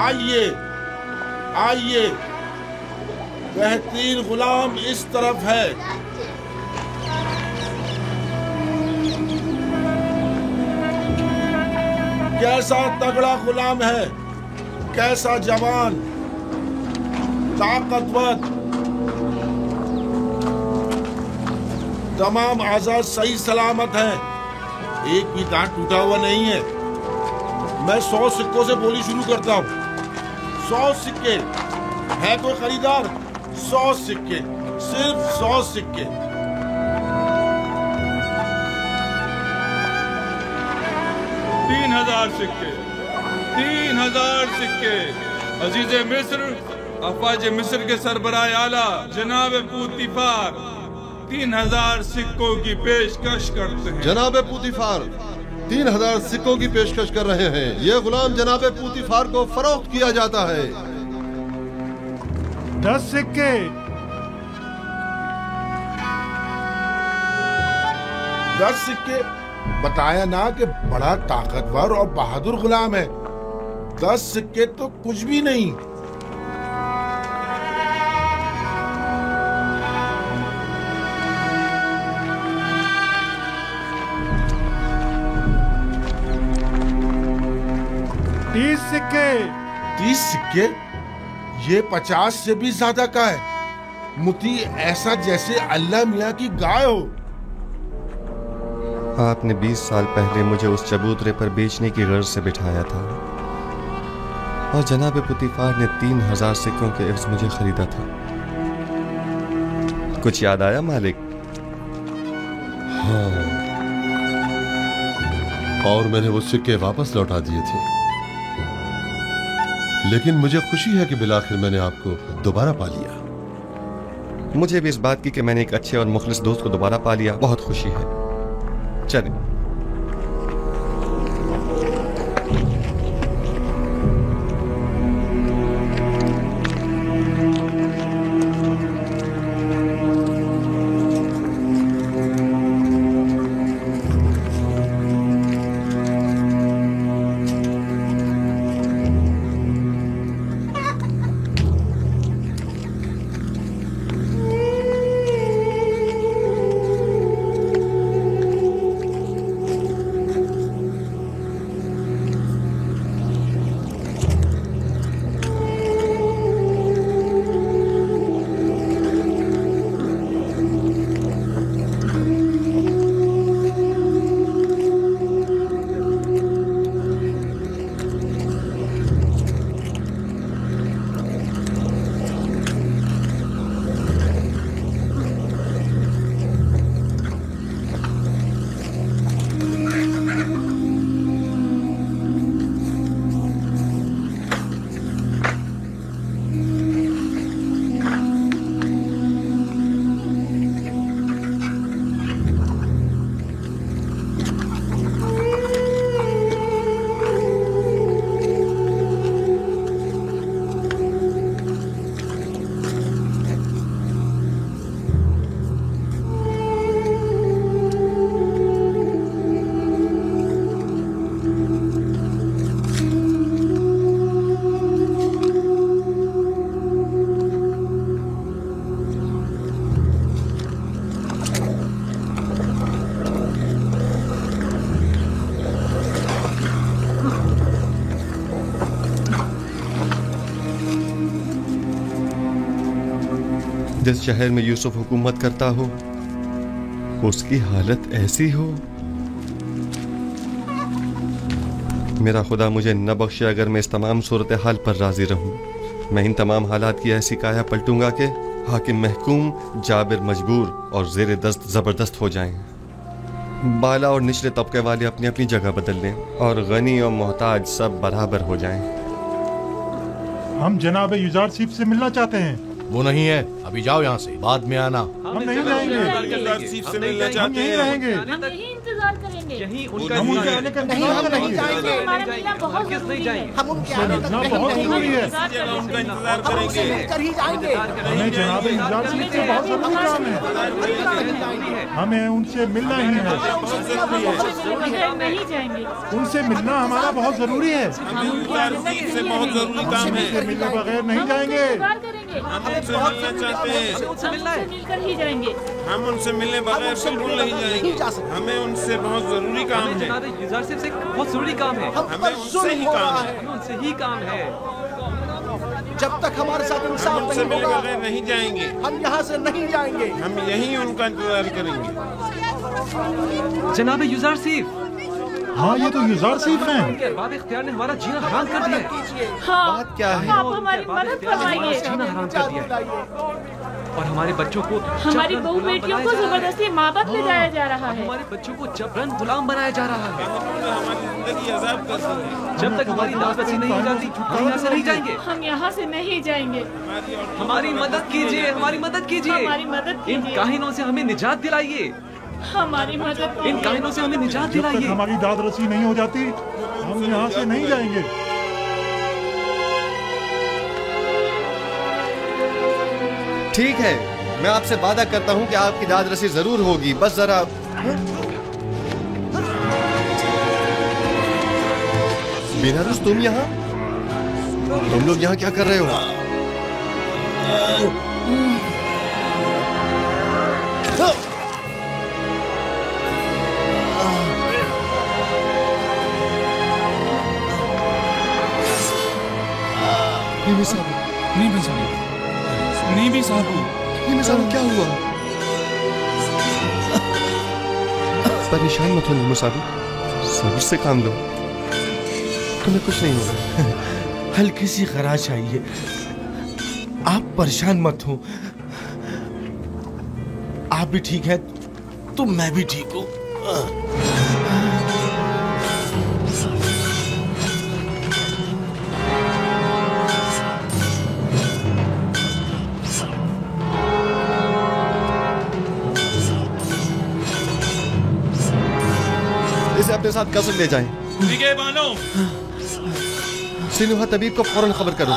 आइए आइए, बेहतरीन गुलाम इस तरफ है। कैसा तगड़ा गुलाम है, कैसा जवान, ताकतवर, तमाम आजाद सही सलामत हैं, एक भी दांत टूटा हुआ नहीं है। मैं 100 सिक्कों से बोली शुरू करता हूँ। 100 सिक्के है, कोई खरीदार? 100 सिक्के, सिर्फ 100 सिक्के। 3000 सिक्के, 3000 सिक्के। अजीज़े मिस्र, अफवाज मिस्र के सरबराह आला जनाब पूतीफार 3000 सिक्कों की पेशकश करते हैं। जनाब पूतीफार 3000 सिक्कों की पेशकश कर रहे हैं। यह गुलाम जनाब पूतीफार को फरोख्त किया जाता है। 10 सिक्के, 10 सिक्के। बताया ना कि बड़ा ताकतवर और बहादुर गुलाम है। 10 सिक्के तो कुछ भी नहीं। सिक्के। 30 सिक्के? ये 50 से भी ज्यादा का है। मुती ऐसा जैसे अल्लाह मियाँ की गाय हो। आपने 20 साल पहले मुझे उस चबूतरे पर बेचने की गर्ज से बिठाया था और जनाब पुतीफार ने 3000 सिक्कों के एवज मुझे खरीदा था। कुछ याद आया मालिक? हाँ, और मैंने वो सिक्के वापस लौटा दिए थे। लेकिन मुझे खुशी है कि बिलाखिर मैंने आपको दोबारा पा लिया। मुझे भी इस बात की कि मैंने एक अच्छे और मुखलिस दोस्त को दोबारा पा लिया बहुत खुशी है। चलें। जिस शहर में यूसुफ हुकूमत करता हो उसकी हालत ऐसी हो। मेरा खुदा मुझे न बख्शे अगर मैं इस तमाम सूरत हाल पर राजी रहूं। मैं इन तमाम हालात की ऐसी काया पलटूंगा कि हाकिम महकूम, जाबिर मजबूर और जेर दस्त जबरदस्त हो जाएं। बाला और निचले तबके वाले अपनी अपनी जगह बदल लें और गनी और मोहताज सब बराबर हो जाएं। हम जनाब युजारसीफ से मिलना चाहते हैं। वो नहीं है, अभी जाओ यहाँ से, बाद में आना। हम नहीं रहेंगे। युजारसीफ से मिलना चाहते हैं। हम यहीं रहेंगे। इंतजार करेंगे। यही उनका हम उनके आने का इंतजार करेंगे। हमारा मिलना बहुत जरूरी है। हम उनके आने तक मिलना बहुत जरूरी है। उनका इंतजार करेंगे। मिलकर ही जाएंगे। हमें जनाब युजार सिफ से बहुत जरूरी काम है। हमें उनसे मिलना ही है। बगैर नहीं जाएंगे। उनसे मिलना हमारा बहुत जरूरी है। हम उनके आने तक से बहुत जरूरी काम है। उनसे मिलने बगैर नहीं जाएंगे। इंतजार करेंगे। हम उनसे मिलना चाहते हैं। हम उनसे मिलकर ही जाएंगे। हम उनसे मिलने बगैर बिल्कुल नहीं जाएंगे। हमें उनसे बहुत जरूरी काम है। जनाब युजार सिफ से बहुत जरूरी काम है। हमें उनसे ही काम है। हमें उनसे ही काम है। जब तक हमारे साथ हम इंसाफ उनसे नहीं मिलने होगा बगैर नहीं जाएंगे। हम यहाँ से नहीं जाएंगे। हम यही उनका इंतजार करेंगे। जनाब युजार सिफ, हाँ, ये तो युजार सिफ हैं। उनके अरबाब इख्तियार ने हमारा जीना हराम कर दिया है। हाँ, बात क्या है? आप हमारी मदद फरमाइए। जीना हराम कर दिया है और हमारे बच्चों को हमारी जबरन बहू गुलाम बेटियों बनाया को जा रहा है। जबरदस्ती माँ बाप ले जाया जा रहा है। हमारे बच्चों को जबरन गुलाम बनाया जा रहा है। हमारी जिंदगी अजाब कर दी है। जब तक हमारी दावत नहीं हो जाती हम यहाँ से नहीं जाएंगे। हम यहाँ से नहीं जाएंगे। हमारी मदद कीजिए, हमारी मदद कीजिए। हमारी मदद इन कीजिए। काहिनों से हमें निजात दिलाइए। हमारी मदद इन कीजिए। काहिनों से हमें निजात जब तक दिलाइए। हमारी दाद रसी नहीं हो जाती हम यहाँ से नहीं जाएंगे। ठीक है, मैं आपसे वादा करता हूँ कि आपकी दाद रसी जरूर होगी। बस जरा बेनारुस, तुम यहाँ? तुम लोग यहाँ क्या कर रहे हो? नहीं साहब, ये साहब क्या हुआ? परेशान मत हो मुसाफिर, सब्र से काम लो, तुम्हें कुछ नहीं होगा। हल्की सी खराश आई है, आप परेशान मत हो। आप भी ठीक है तो मैं भी ठीक हूँ। इसे अपने साथ कसर ले जाएं। ठीक है बानो। सिनुहा तबीब को फौरन खबर करो।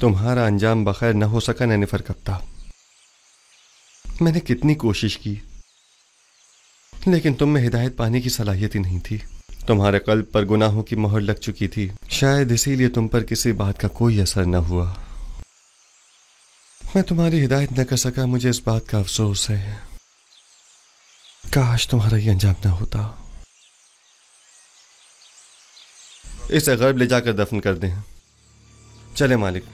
तुम्हारा अंजाम बखैर न हो सका नैनिफर कप्तान। मैंने कितनी कोशिश की लेकिन तुम में हिदायत पाने की सलाहियत ही नहीं थी। तुम्हारे कल्ब पर गुनाहों की मोहर लग चुकी थी, शायद इसीलिए तुम पर किसी बात का कोई असर न हुआ। मैं तुम्हारी हिदायत न कर सका, मुझे इस बात का अफसोस है। काश तुम्हारा ये अंजाम न होता। इसे गर्ब ले जाकर दफन कर दें। चले मालिक।